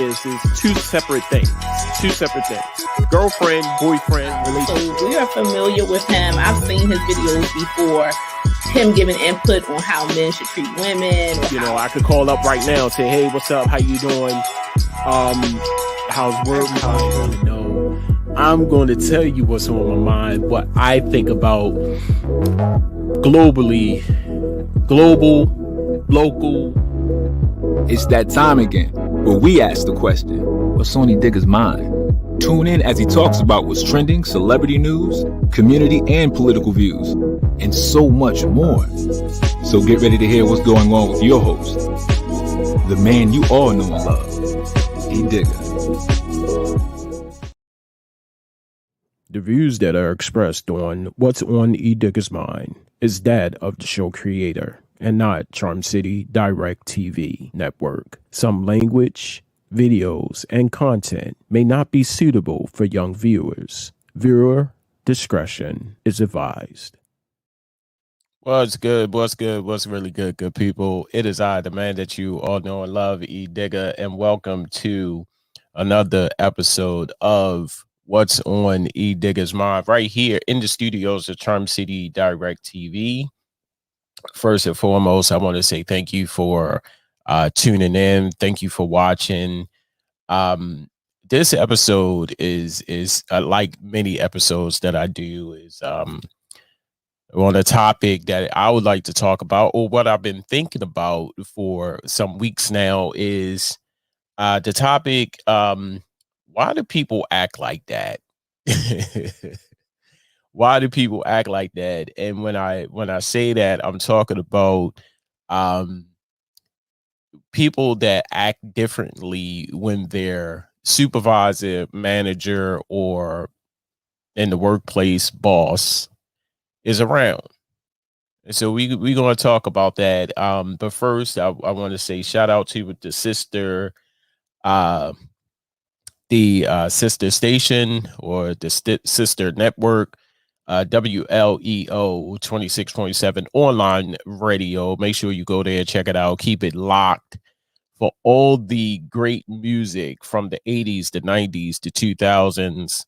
is two separate things. Girlfriend, boyfriend relationship. So we are familiar with him. I've seen his videos before. Him giving input on how men should treat women. I could call up right now and say, hey, what's up? How you doing? How's work? I'm going to tell you what's on my mind, what I think about globally, global, local. It's that time again where we ask the question, what's on Edigga's mind? Tune in as he talks about what's trending, celebrity news, community and political views, and so much more. So get ready to hear what's going on with your host, the man you all know and love, Edigga. The views that are expressed on What's on Edigga's Mind is that of the show creator and not Charm City Direct TV Network. Some language, videos, and content may not be suitable for young viewers. Viewer discretion is advised. What's good? What's really good, good people? It is I, the man that you all know and love, Edigga, and welcome to another episode of What's on Edigga's Mind, right here in the studios of Charm City Direct TV. First and foremost, I want to say thank you for tuning in. Thank you for watching. This episode is like many episodes that I do, is on a topic that I would like to talk about, or what I've been thinking about for some weeks now, is the topic, why do people act like that? Why do people act like that? And when I say that, I'm talking about people that act differently when their supervisor, manager, or in the workplace boss is around. And so we're going to talk about that. But first, I want to say shout out to the sister station, or the sister network, WLEO 26.7 online radio. Make sure you go there, check it out, keep it locked for all the great music from the 80s, the 90s, the 2000s.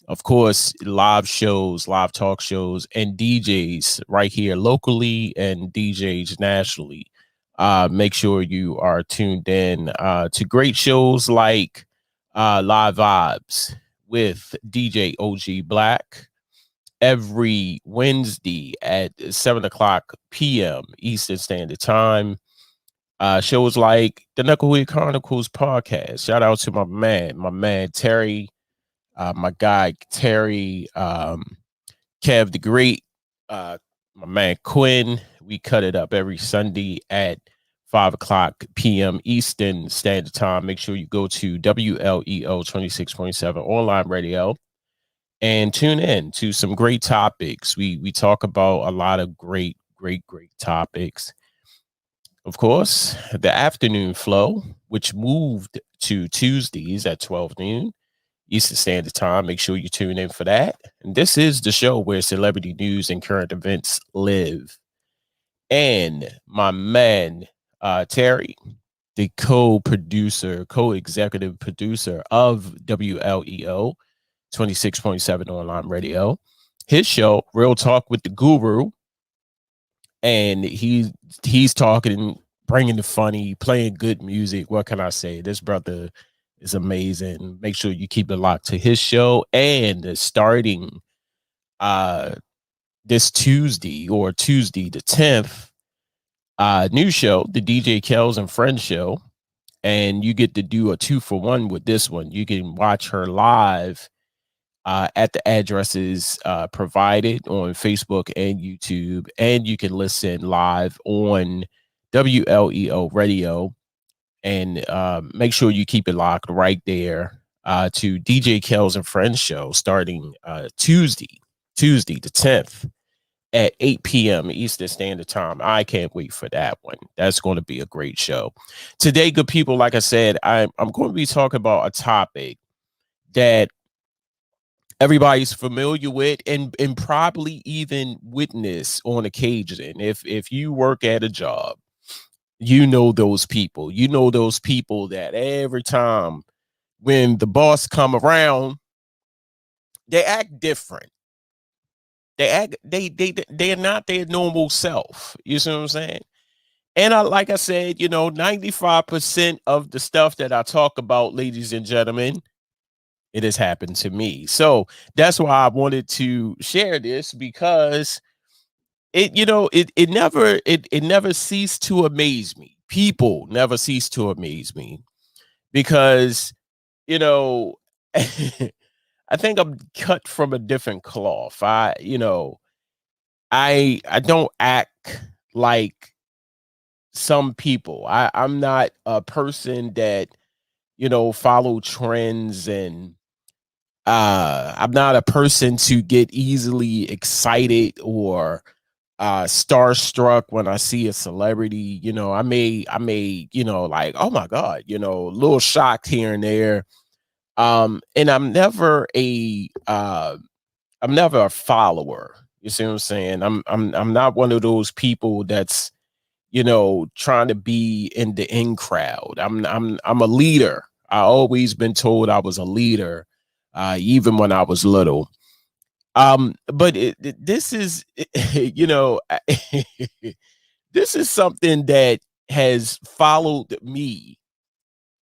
Of course, live shows, live talk shows, and DJs right here locally and DJs nationally. Make sure you are tuned in to great shows like Live Vibes with DJ OG Black every Wednesday at 7:00 p.m. Eastern Standard Time. Shows like the Knucklehead Chronicles podcast. Shout out to my man Terry, my guy Terry, Kev the Great, my man Quinn. We cut it up every Sunday at 5:00 p.m. Eastern Standard Time. Make sure you go to WLEO 26.7 online radio and tune in to some great topics. We talk about a lot of great topics. Of course, the afternoon flow, which moved to Tuesdays at 12 noon Eastern Standard Time. Make sure you tune in for that. And this is the show where celebrity news and current events live. And my man, Terry, the co-executive producer of WLEO 26.7 online radio, his show, Real Talk with the Guru, and he's talking, bringing the funny, playing good music. What can I say? This brother is amazing. Make sure you keep it locked to his show. And starting this Tuesday, or Tuesday the 10th, new show, the DJ Kells and Friends show, and you get to do a 2-for-1 with this one. You can watch her live at the addresses provided on Facebook and YouTube, and you can listen live on WLEO radio. And make sure you keep it locked right there to DJ Kells and Friends show, starting Tuesday the 10th at 8 p.m. Eastern Standard Time. I can't wait for that one. That's going to be a great show. Today, good people, like I said, I'm going to be talking about a topic that everybody's familiar with and probably even witness on occasion. If you work at a job You know those people. You know those people that every time when the boss come around, they act different. They're not their normal self. You see what I'm saying? And like I said, 95% of the stuff that I talk about, ladies and gentlemen, it has happened to me. So that's why I wanted to share this, because it never ceased to amaze me. People never cease to amaze me, because you know I think I'm cut from a different cloth. I don't act like some people. I'm not a person that follow trends, and I'm not a person to get easily excited or starstruck when I see a celebrity. I may like, oh my god, a little shocked here and there. And I'm never a follower. You see what I'm saying? I'm not one of those people that's trying to be in the in crowd. I'm a leader. I always been told I was a leader, even when I was little. But this is, this is something that has followed me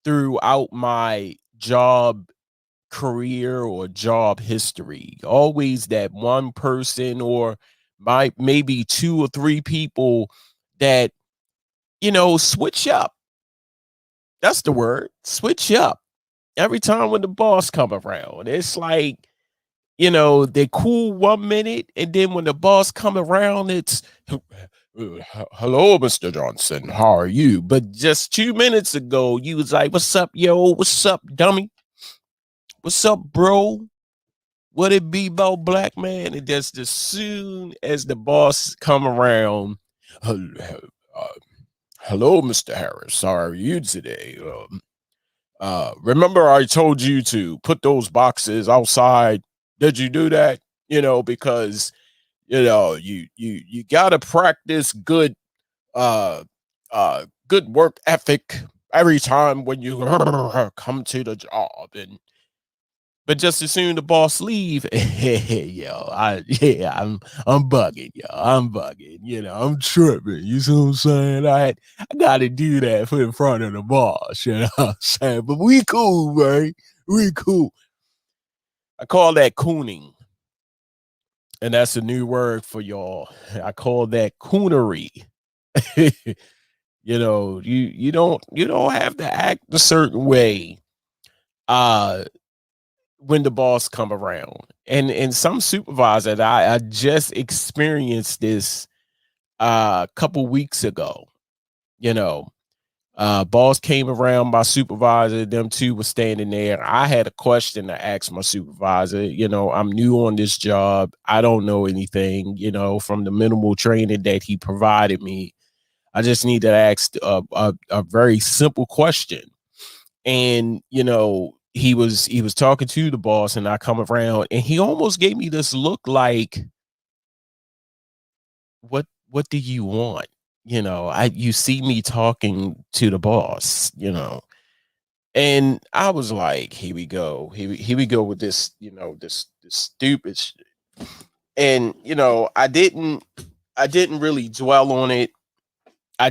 throughout my job career or job history. Always that one person, or maybe two or three people that switch up. That's the word. Switch up. Every time when the boss come around, it's like, they're cool 1 minute, and then when the boss come around, it's hello, Mr. Johnson, how are you? But just 2 minutes ago, you was like, what's up, yo? What's up, dummy? What's up, bro? What it be about, black man? And just as soon as the boss come around, hello, Mr. Harris, how are you today? Remember I told you to put those boxes outside. Did you do that? Because you gotta practice good work ethic every time when you come to the job. But just as soon the boss leave, I'm bugging, yo. I'm bugging, I'm tripping. You see what I'm saying? I gotta do that for in front of the boss, you know what I'm saying? But we cool, man. We cool. I call that cooning. And that's a new word for y'all. I call that coonery. You don't have to act a certain way when the boss come around. And some supervisor, I just experienced this a couple weeks ago. Boss came around, my supervisor, them two were standing there. I had a question to ask my supervisor. I'm new on this job. I don't know anything, from the minimal training that he provided me. I just need to ask a very simple question. And, he was talking to the boss, and I come around, and he almost gave me this look like, what do you want? You see me talking to the boss, and I was like, here we go. Here we go with this, this stupid shit. And, I didn't really dwell on it. I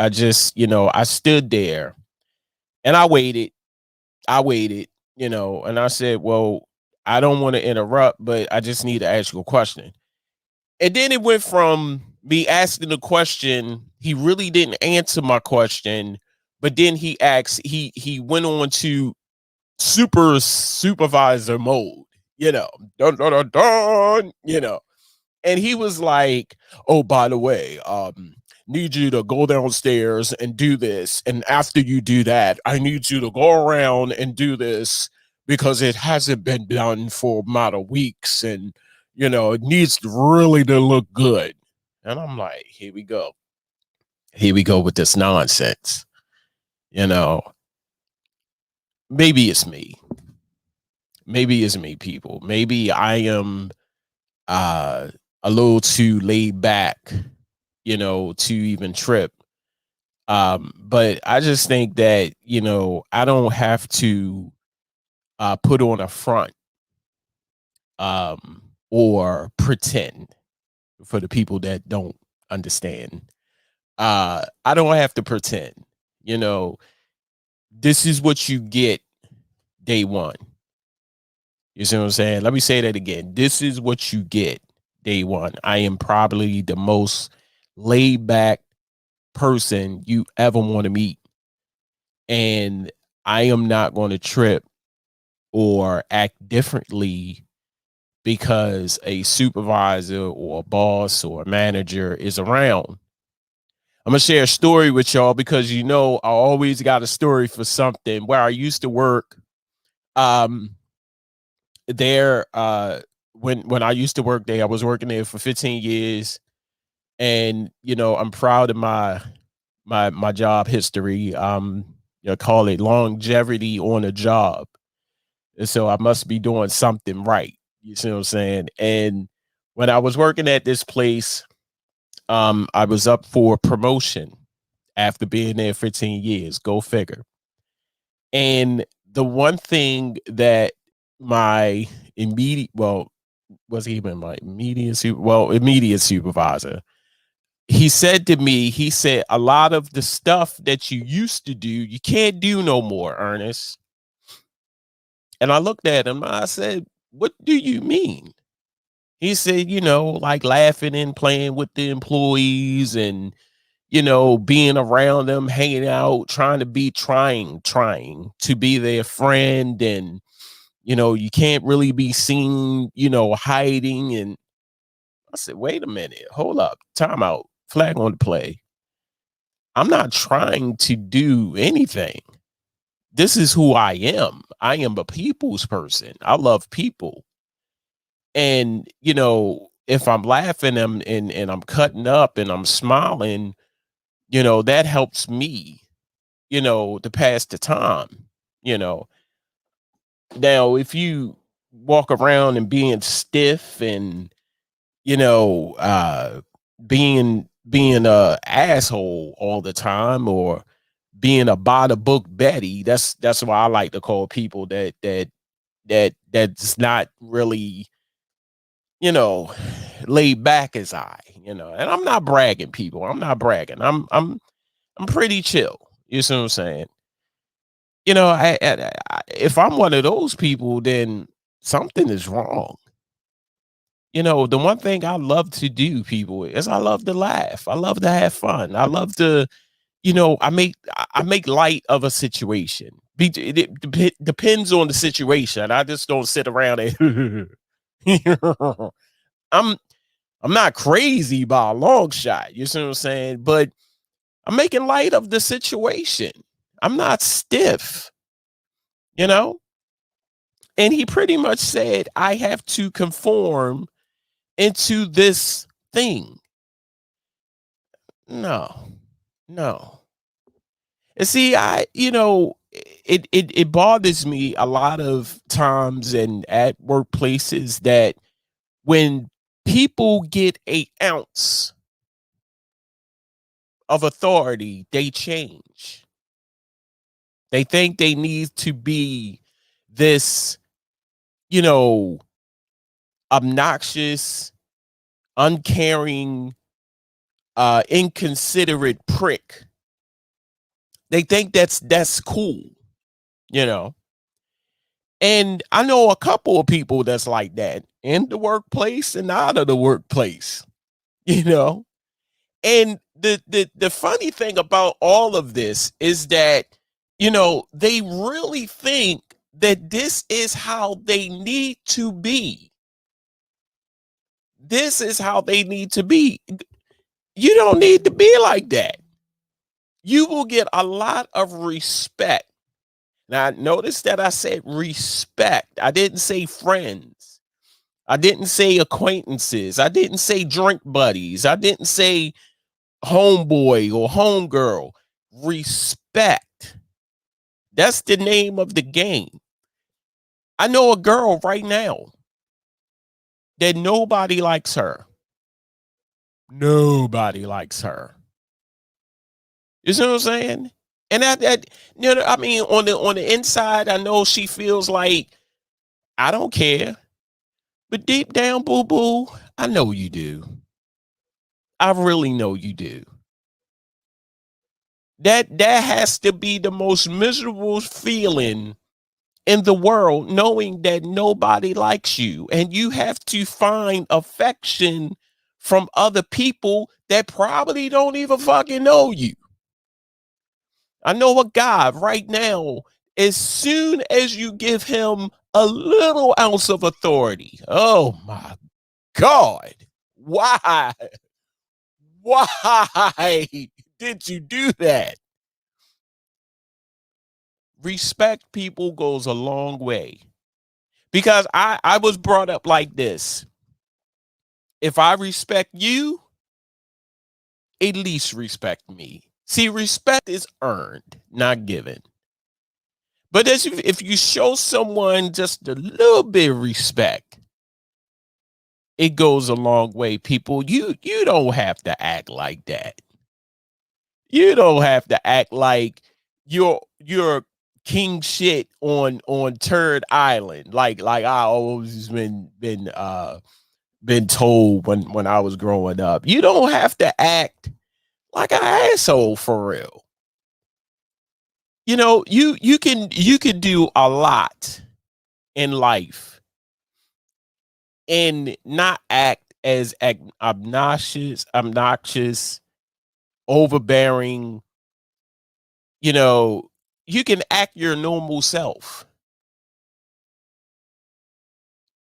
just, I stood there and I waited, and I said, well, I don't want to interrupt, but I just need to ask you a question. And then it went from me asking the question, he really didn't answer my question, but then he went on to supervisor mode, dun, dun, dun, dun, and he was like, oh, by the way, need you to go downstairs and do this. And after you do that, I need you to go around and do this because it hasn't been done for a matter of weeks. And, it needs really to look good. And I'm like, here we go. Here we go with this nonsense. Maybe it's me. Maybe it's me, people. Maybe I am a little too laid back to even trip. But I just think that, I don't have to put on a front or pretend for the people that don't understand. I don't have to pretend, you know, this is what you get day one. You see what I'm saying? Let me say that again. This is what you get day one. I am probably the most laid back person you ever want to meet. And I am not going to trip or act differently because a supervisor or a boss or a manager is around. I'm going to share a story with y'all because, I always got a story for something. Where I used to work, there, when I used to work there, I was working there for 15 years. And, I'm proud of my job history. Call it longevity on a job. And so I must be doing something right. You see what I'm saying? And when I was working at this place, I was up for promotion after being there 15 years. Go figure. And the one thing that my immediate, was even my immediate supervisor, he said to me, he said, a lot of the stuff that you used to do, you can't do no more, Ernest. And I looked at him and I said, what do you mean? He said, like laughing and playing with the employees and, being around them, hanging out, trying to be trying to be their friend. And, you can't really be seen, hiding. And I said, wait a minute, hold up, time out, flag on the play. I'm not trying to do anything. This is who I am. I am a people's person. I love people. And, if I'm laughing and I'm cutting up and I'm smiling, that helps me, to pass the time, Now, if you walk around and being stiff and, being a asshole all the time or being a by the book Betty, that's why I like to call people that's not really, laid back as and I'm not bragging, people. I'm not bragging. I'm pretty chill. You see what I'm saying? If I'm one of those people, then something is wrong. The one thing I love to do, people, is I love to laugh. I love to have fun. I love to, I make light of a situation. It depends on the situation. I just don't sit around and I'm not crazy by a long shot. You see what I'm saying? But I'm making light of the situation. I'm not stiff, And he pretty much said, I have to conform into this thing. No. And see, it bothers me a lot of times and at workplaces that when people get an ounce of authority, they change. They think they need to be this, obnoxious, uncaring, inconsiderate prick. They think that's cool, And I know a couple of people that's like that in the workplace and out of the workplace, And the funny thing about all of this is that, they really think that this is how they need to be. This is how they need to be. You don't need to be like that. You will get a lot of respect. Now, notice that I said respect. I didn't say friends. I didn't say acquaintances. I didn't say drink buddies. I didn't say homeboy or homegirl. Respect. That's the name of the game. I know a girl right now that nobody likes her. Nobody likes her. You see what I'm saying? And that you know, I mean, on the inside, I know she feels like I don't care, but deep down, boo boo, I know you do. I really know you do. That has to be the most miserable feeling in the world, knowing that nobody likes you, and you have to find affection from other people that probably don't even fucking know you. I know a guy right now, as soon as you give him a little ounce of authority, oh my God, why? Why did you do that? Respect people goes a long way. Because I was brought up like this. If I respect you, at least respect me. See, respect is earned, not given. But if you show someone just a little bit of respect, it goes a long way, people. You don't have to act like that. You don't have to act like you're king shit on Turd Island. Like I always been told when I was growing up. You don't have to act like an asshole for real. You know, you can do a lot in life and not act as obnoxious, overbearing. You know, you can act your normal self.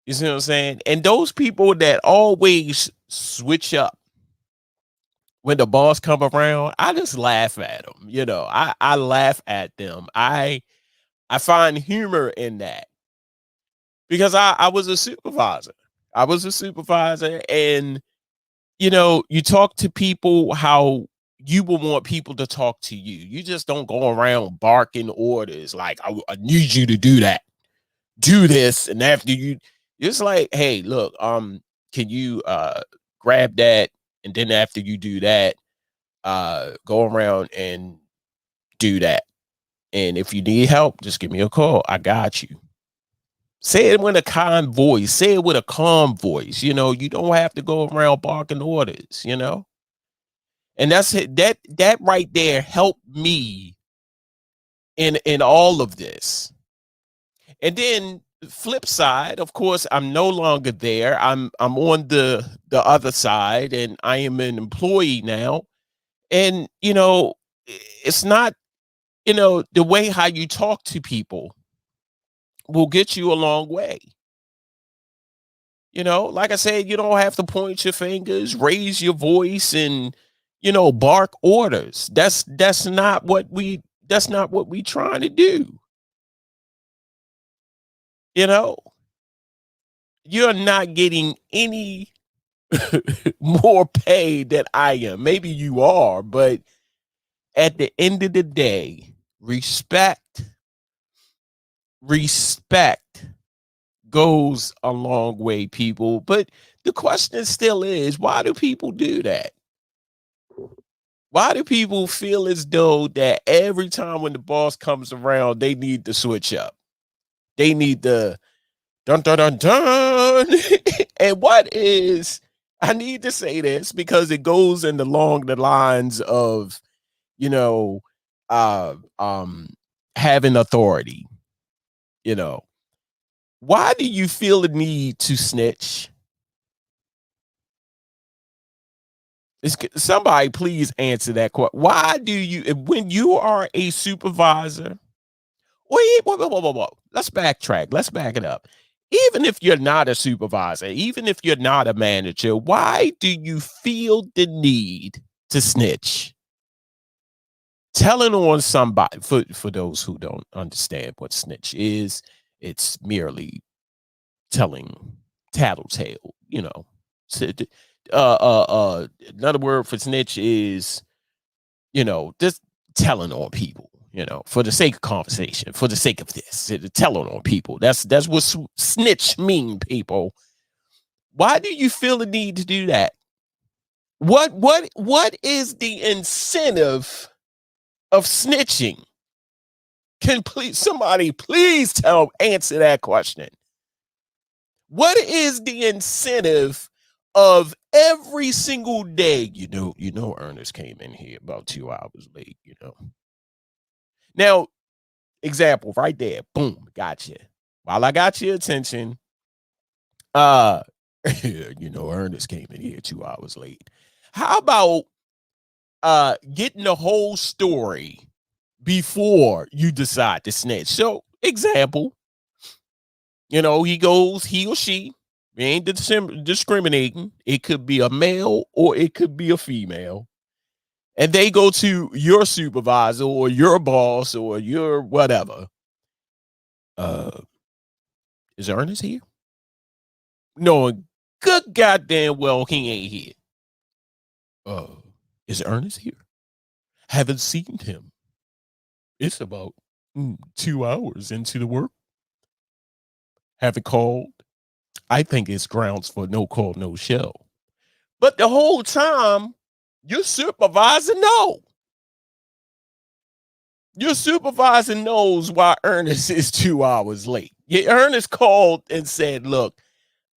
You see what I'm saying? And those people that always switch up when the boss come around, I just laugh at them. You know, I laugh at them. I find humor in that because I was a supervisor. I was a supervisor, and you know, you talk to people how you would want people to talk to you. You just don't go around barking orders like I need you to do that, do this, and after you, it's like, hey, look, can you grab that, and then after you do that, go around and do that. And if you need help, just give me a call. I got you. Say it with a kind voice. Say it with a calm voice. You know, you don't have to go around barking orders, you know? And that's it. That right there helped me in all of this. And then flip side, of course, I'm no longer there. I'm on the other side, and I am an employee now. And you know, it's not, you know, the way how you talk to people will get you a long way. You know, like I said, you don't have to point your fingers, raise your voice, and you know, bark orders. That's not what we trying to do. You know, you're not getting any more pay than I am. Maybe you are, but at the end of the day, respect goes a long way, people. But the question still is, why do people do that? Why do people feel as though that every time when the boss comes around, they need to switch up? They need to dun dun dun dun. And what is, I need to say this because it goes in along the lines of, you know, having authority. You know, why do you feel the need to snitch? Somebody please answer that question. Why do you, when you are a supervisor, wait, let's backtrack. Let's back it up. Even if you're not a supervisor, even if you're not a manager, why do you feel the need to snitch? Telling on somebody, for those who don't understand what snitch is, it's merely telling tattletale, you know. Another word for snitch is, you know, just telling on people, you know, for the sake of conversation, for the sake of this, telling on people. That's what snitch mean, people. Why do you feel the need to do that? What is the incentive of snitching? Can somebody please answer that question? What is the incentive of every single day? You know, Ernest came in here about 2 hours late, you know. Now, example right there. Boom, gotcha. While I got your attention, you know, Ernest came in here 2 hours late. How about getting the whole story before you decide to snitch? So, example, you know, he or she, we ain't discriminating. It could be a male or it could be a female. And they go to your supervisor or your boss or your whatever. Is Ernest here? Knowing good goddamn well he ain't here. Is Ernest here? Haven't seen him. It's about 2 hours into the work. Haven't called. I think it's grounds for no call, no show. But the whole time, your supervisor knows. Your supervisor knows why Ernest is 2 hours late. Yeah, Ernest called and said, look,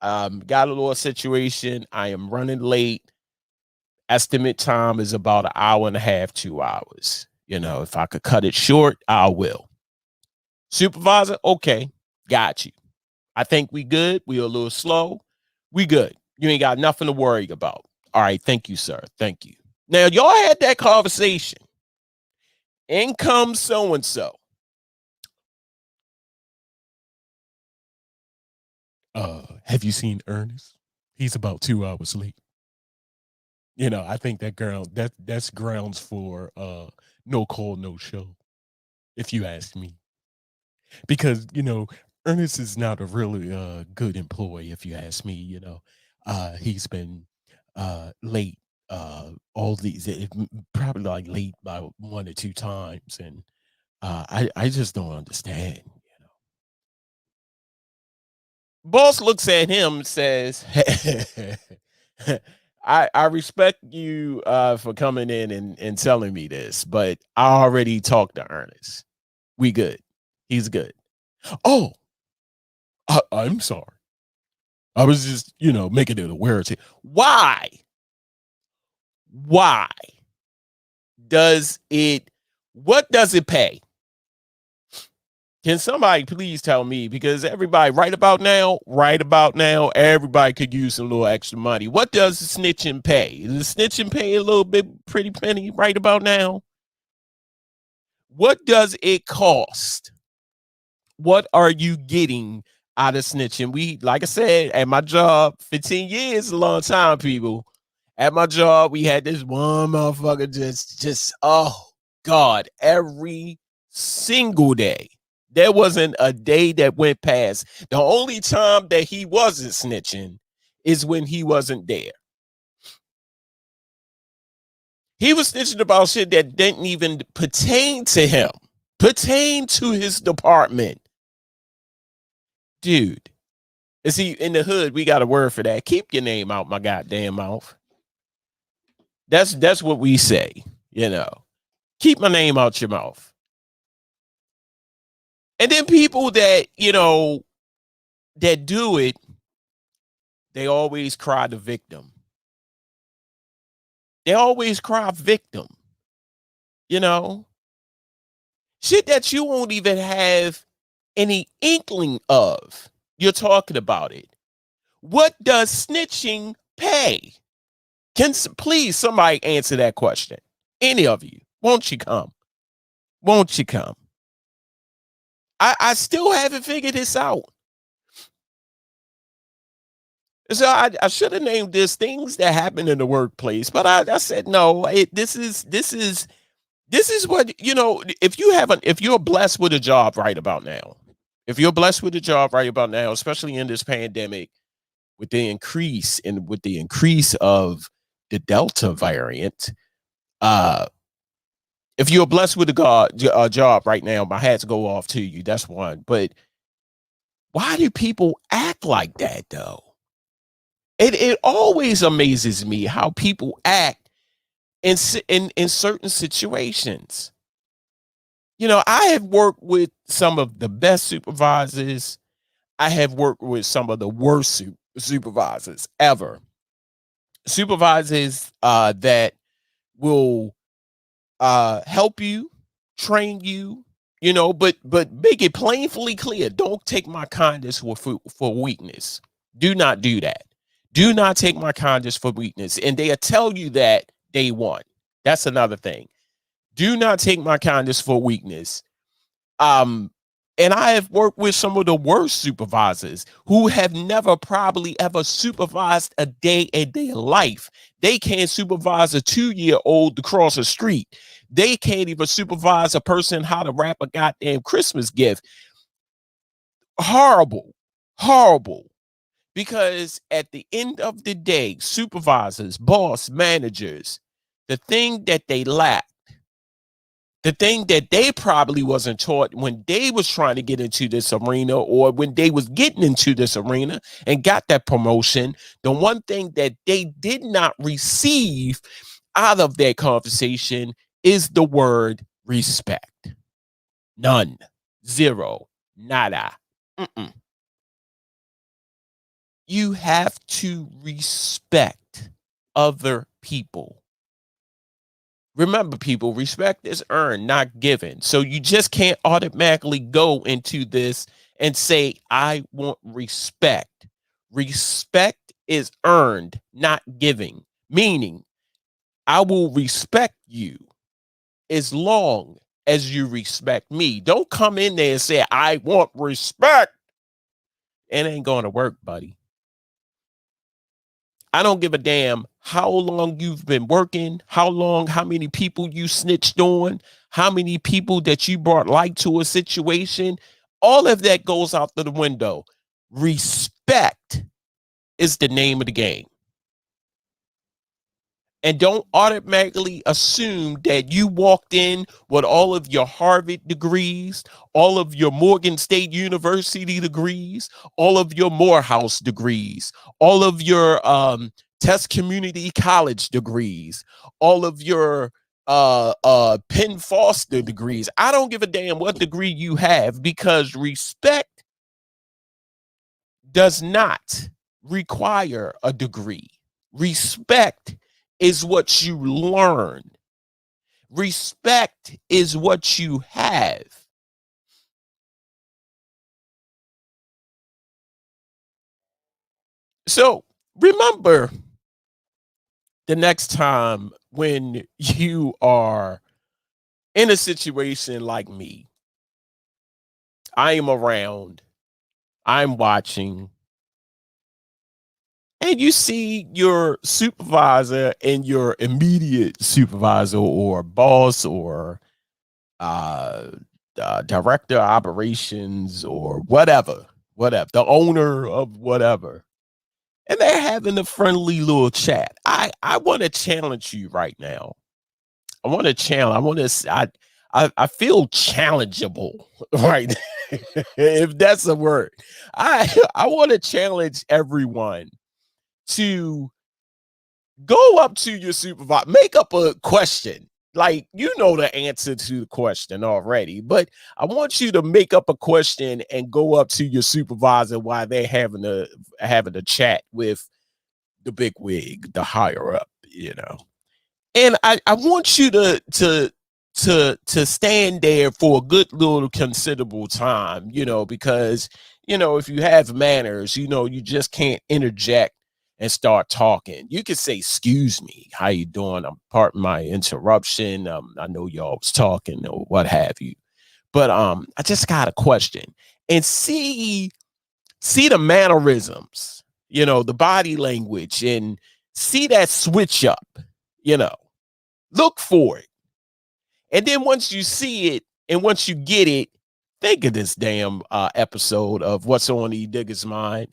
got a little situation. I am running late. Estimate time is about an hour and a half, 2 hours. You know, if I could cut it short, I will. Supervisor, okay, got you. I think we good. We a little slow. We good. You ain't got nothing to worry about. All right, thank you, sir. Thank you. Now, y'all had that conversation. In comes so-and-so. Have you seen Ernest? He's about 2 hours late. You know, I think that's grounds for no call, no show, if you ask me. Because, you know, Ernest is not a really good employee, if you ask me. You know, he's been late all these, probably like late by 1 or 2 times, and I just don't understand. You know, boss looks at him and says, I respect you for coming in and telling me this, but I already talked to Ernest. We good. He's good. Oh, I'm sorry. I was just, you know, making it aware to why does it, what does it pay? Can somebody please tell me? Because everybody right about now, everybody could use a little extra money. What does the snitching pay? Does the snitching pay a little bit pretty penny right about now? What does it cost? What are you getting out of snitching? We, like I said, at my job, 15 years is a long time, people. At my job, we had this one motherfucker just, oh God, every single day. There wasn't a day that went past. The only time that he wasn't snitching is when he wasn't there. He was snitching about shit that didn't even pertain to him, pertain to his department. Dude, is he in the hood? We got a word for that. Keep your name out my goddamn mouth. That's what we say, you know. Keep my name out your mouth. And then people that, you know, that do it, they always cry the victim. They always cry victim. You know, shit that you won't even have any inkling of. You're talking about it. What does snitching pay? Can please somebody answer that question? Any of you? Won't you come? Won't you come? I still haven't figured this out. So I should have named this things that happen in the workplace, but I said no. This is what, you know. If you're blessed with a job right about now, especially in this pandemic, with the increase of the Delta variant, if you're blessed with a job right now, my hats go off to you. That's one. But why do people act like that though? It always amazes me how people act in certain situations. You know, I have worked with some of the best supervisors. I have worked with some of the worst supervisors ever. Supervisors that will help you, train you, you know, but make it plainly clear. Don't take my kindness for weakness. Do not do that. Do not take my kindness for weakness. And they'll tell you that day one. That's another thing. Do not take my kindness for weakness. And I have worked with some of the worst supervisors who have never probably ever supervised a day in their life. They can't supervise a 2-year-old to cross a street. They can't even supervise a person how to wrap a goddamn Christmas gift. Horrible, horrible. Because at the end of the day, supervisors, boss, managers, the thing that they lack, the thing that they probably wasn't taught when they was trying to get into this arena, or when they was getting into this arena and got that promotion, the one thing that they did not receive out of that conversation is the word respect. None. Zero. Nada. You have to respect other people. Remember, people, respect is earned, not given. So you just can't automatically go into this and say, I want respect. Respect is earned, not giving. Meaning, I will respect you as long as you respect me. Don't come in there and say, I want respect. It ain't going to work, buddy. I don't give a damn how long you've been working, how many people you snitched on, how many people that you brought light to a situation. All of that goes out the window. Respect is the name of the game. And don't automatically assume that you walked in with all of your Harvard degrees, all of your Morgan State University degrees, all of your Morehouse degrees, all of your Test Community College degrees, all of your Penn Foster degrees. I don't give a damn what degree you have, because respect does not require a degree. Respect is what you learn. Respect is what you have. So remember, the next time when you are in a situation like me, I am around, I'm watching, and you see your supervisor and your immediate supervisor or boss or director of operations or whatever, the owner of whatever, and they're having a friendly little chat. I want to challenge you right now. I want to challenge. I feel challengeable, right? If that's a word. I want to challenge everyone to go up to your supervisor, make up a question. Like, you know the answer to the question already, but I want you to make up a question and go up to your supervisor while they're having a chat with the big wig, the higher up, you know. And I want you to stand there for a good little considerable time, you know, because, you know, if you have manners, you know, you just can't interject and start talking. You can say, excuse me, how you doing? I'm pardon my interruption. I know y'all was talking or what have you. But I just got a question. And see the mannerisms, you know, the body language, and see that switch up, you know. Look for it. And then once you see it and once you get it, think of this damn episode of What's on Edigga's Mind.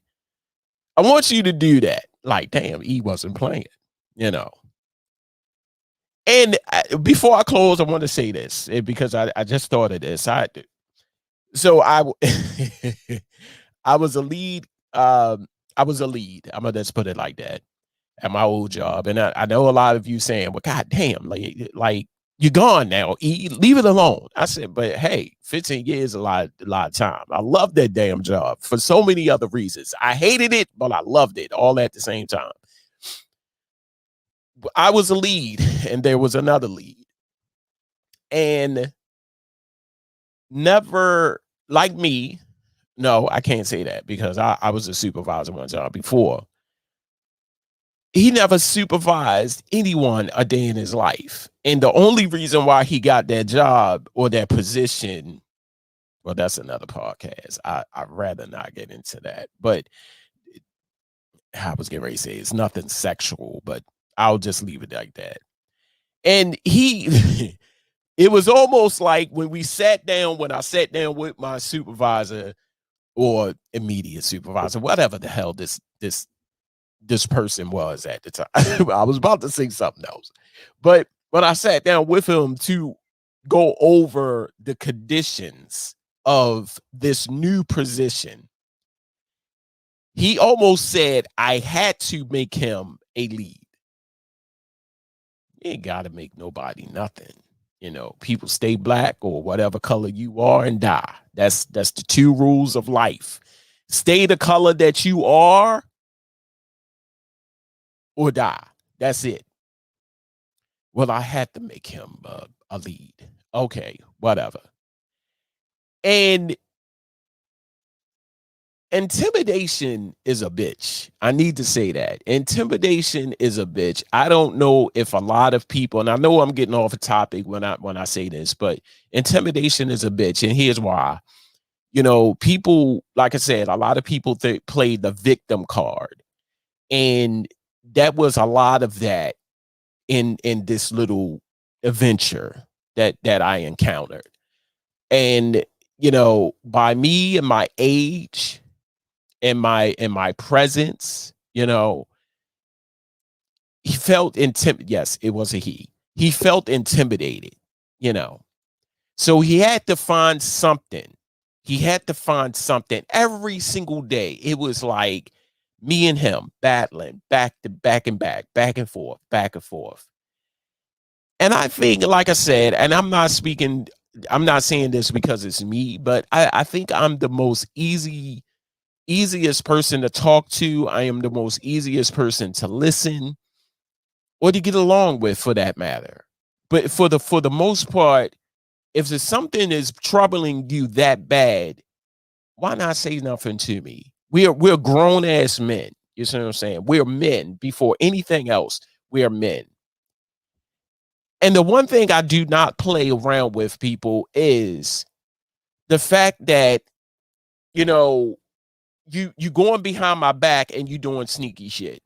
I want you to do that. Like, damn, E wasn't playing, you know. And before I close, I want to say this, because I just thought of this. I was a lead I was a lead. I'm gonna just put it like that at my old job. And I know a lot of you saying, well, God damn, like you're gone now. Leave it alone. I said, but hey, 15 years, a lot of time. I love that damn job for so many other reasons. I hated it, but I loved it all at the same time. I was a lead and there was another lead. And never like me. No, I can't say that because I was a supervisor one time before. He never supervised anyone a day in his life. And the only reason why he got that job or that position, well, that's another podcast. I'd rather not get into that. But I was getting ready to say it's nothing sexual, but I'll just leave it like that. And he, it was almost like when I sat down with my supervisor or immediate supervisor, whatever the hell this person was at the time. I was about to say something else. But when I sat down with him to go over the conditions of this new position, he almost said I had to make him a lead. You ain't got to make nobody nothing. You know, people stay black or whatever color you are and die. That's the 2 rules of life. Stay the color that you are or die. That's it. Well, I had to make him a lead. Okay, whatever. And intimidation is a bitch. I need to say that. Intimidation is a bitch. I don't know if a lot of people, and I know I'm getting off a topic when I say this, but intimidation is a bitch. And here's why. You know, people, like I said, a lot of people play the victim card. And that was a lot of that in this little adventure that I encountered. And, you know, by me and my age, in my presence, you know, he felt intimidated. Yes, it was a he. He felt intimidated, you know. So he had to find something. He had to find something every single day. It was like me and him battling back and forth, back and forth. And I think, like I said, and I'm not saying this because it's me, but I think I'm the most easiest person to talk to. I am the most easiest person to listen or to get along with, for that matter. But for the most part, if there's something is troubling you that bad, why not say nothing to me? We're grown ass men. You see what I'm saying? We're men before anything else. We are men. And the one thing I do not play around with, people, is the fact that, you know, you going behind my back and you doing sneaky shit.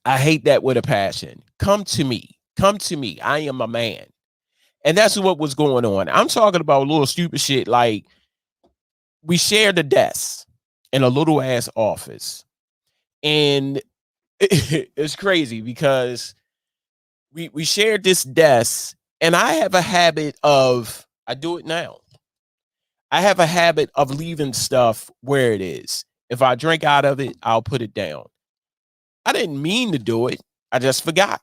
I hate that with a passion. Come to me. I am a man. And that's what was going on. I'm talking about a little stupid shit like we shared a desk in a little ass office. And it's crazy because we shared this desk, and I have a habit of, I do it now. I have a habit of leaving stuff where it is. If I drink out of it, I'll put it down. I didn't mean to do it. I just forgot.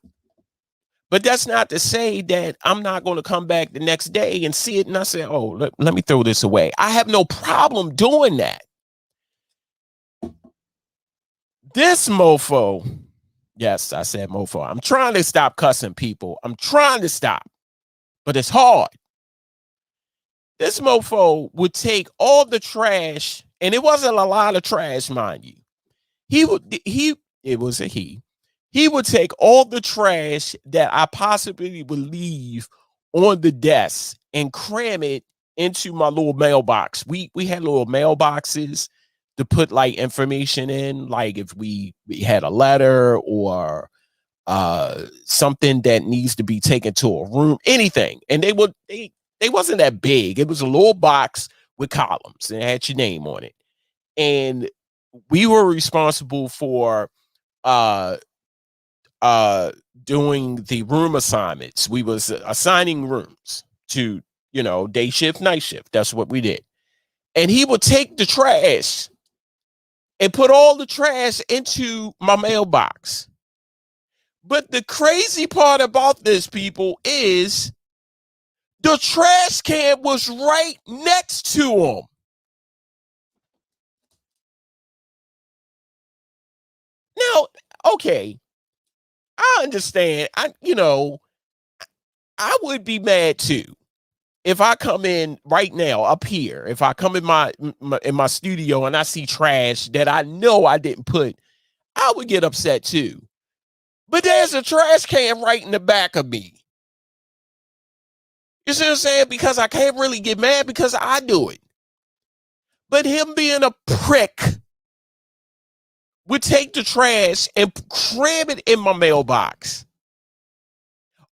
But that's not to say that I'm not going to come back the next day and see it and I say, oh, let me throw this away. I have no problem doing that. This mofo, yes, I said mofo. I'm trying to stop cussing, people. I'm trying to stop, but it's hard. This mofo would take all the trash, and it wasn't a lot of trash, mind you. It was a he. He would take all the trash that I possibly would leave on the desk and cram it into my little mailbox. We had little mailboxes to put like information in, like if we had a letter or something that needs to be taken to a room, anything. And they wasn't that big. It was a little box with columns and it had your name on it. And we were responsible for doing the room assignments. We was assigning rooms to, you know, day shift, night shift. That's what we did. And he would take the trash and put all the trash into my mailbox. But the crazy part about this, people, is the trash can was right next to him. Now, okay, I understand. I would be mad too if I come in right now up here. If I come in my studio and I see trash that I know I didn't put, I would get upset too. But there's a trash can right in the back of me. You see what I'm saying? Because I can't really get mad because I do it. But him being a prick would take the trash and cram it in my mailbox.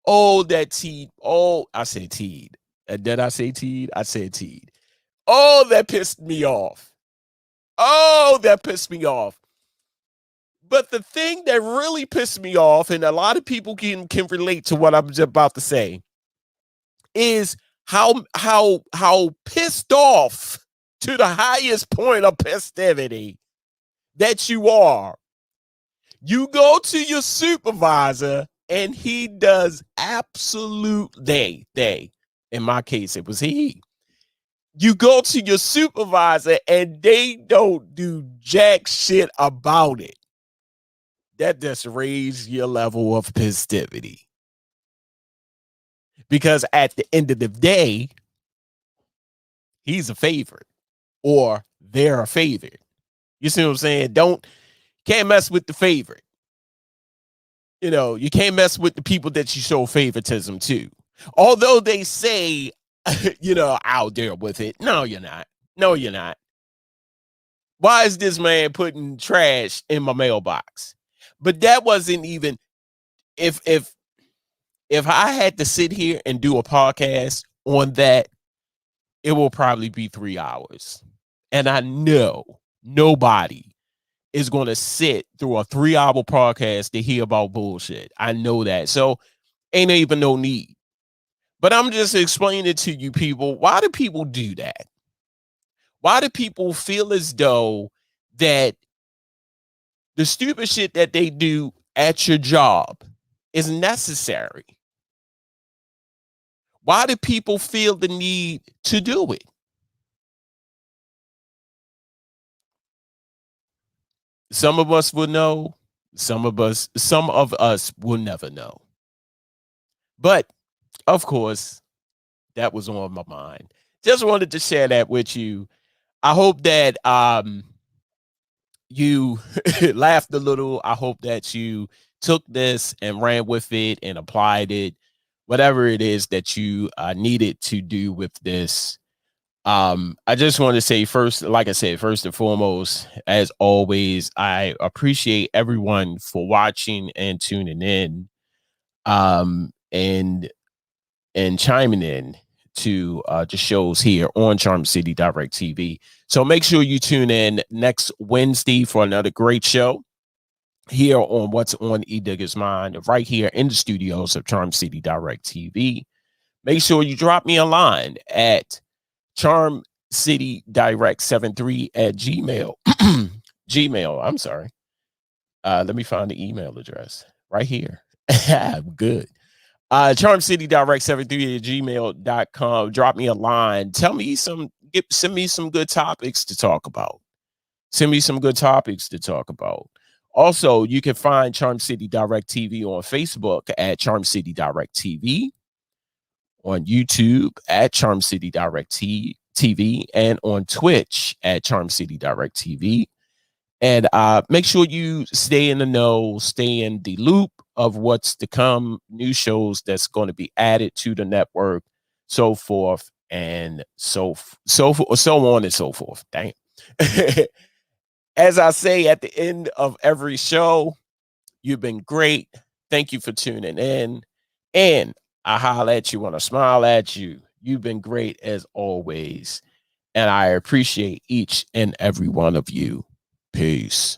Oh, that Teed. Oh, I said Teed. Did I say Teed? I said Teed. Oh, that pissed me off. Oh, that pissed me off. But the thing that really pissed me off, and a lot of people can relate to what I'm just about to say, is how pissed off to the highest point of festivity that you are. You go to your supervisor and he does they, in my case, it was he. You go to your supervisor and they don't do jack shit about it. That just raised your level of festivity. Because at the end of the day, he's a favorite or they're a favorite. You see what I'm saying? Can't mess with the favorite. You can't mess with the people that you show favoritism to. Although they say, I'll deal with it. No, you're not. No, you're not. Why is this man putting trash in my mailbox? But that wasn't even, if I had to sit here and do a podcast on that, it will probably be 3 hours. And I know nobody is going to sit through a 3-hour podcast to hear about bullshit. I know that. So ain't even no need. But I'm just explaining to you people, why do people do that? Why do people feel as though that the stupid shit that they do at your job is necessary? Why do people feel the need to do it? Some of us will know. Some of us will never know. But of course, that was on my mind. Just wanted to share that with you. I hope that you laughed a little. I hope that you took this and ran with it and applied it, whatever it is that you needed to do with this. I just want to say first, like I said, first and foremost, as always, I appreciate everyone for watching and tuning in, and chiming in to the shows here on Charm City Direct TV. So make sure you tune in next Wednesday for another great show here on What's on Edigga's Mind, right here in the studios of Charm City Direct TV. Make sure you drop me a line at charmcitydirect73 at Gmail. I'm sorry. Let me find the email address right here. Good. charmcitydirect73 at gmail.com. Drop me a line. Send me some good topics to talk about. Also, you can find Charm City Direct TV on Facebook at Charm City Direct TV, on YouTube at Charm City Direct TV, and on Twitch at Charm City Direct TV. And make sure you stay in the know, stay in the loop of what's to come, new shows that's going to be added to the network, so forth and so on and so forth. Dang. As I say at the end of every show, you've been great. Thank you for tuning in. And I holler at you when I smile at you. You've been great as always. And I appreciate each and every one of you. Peace.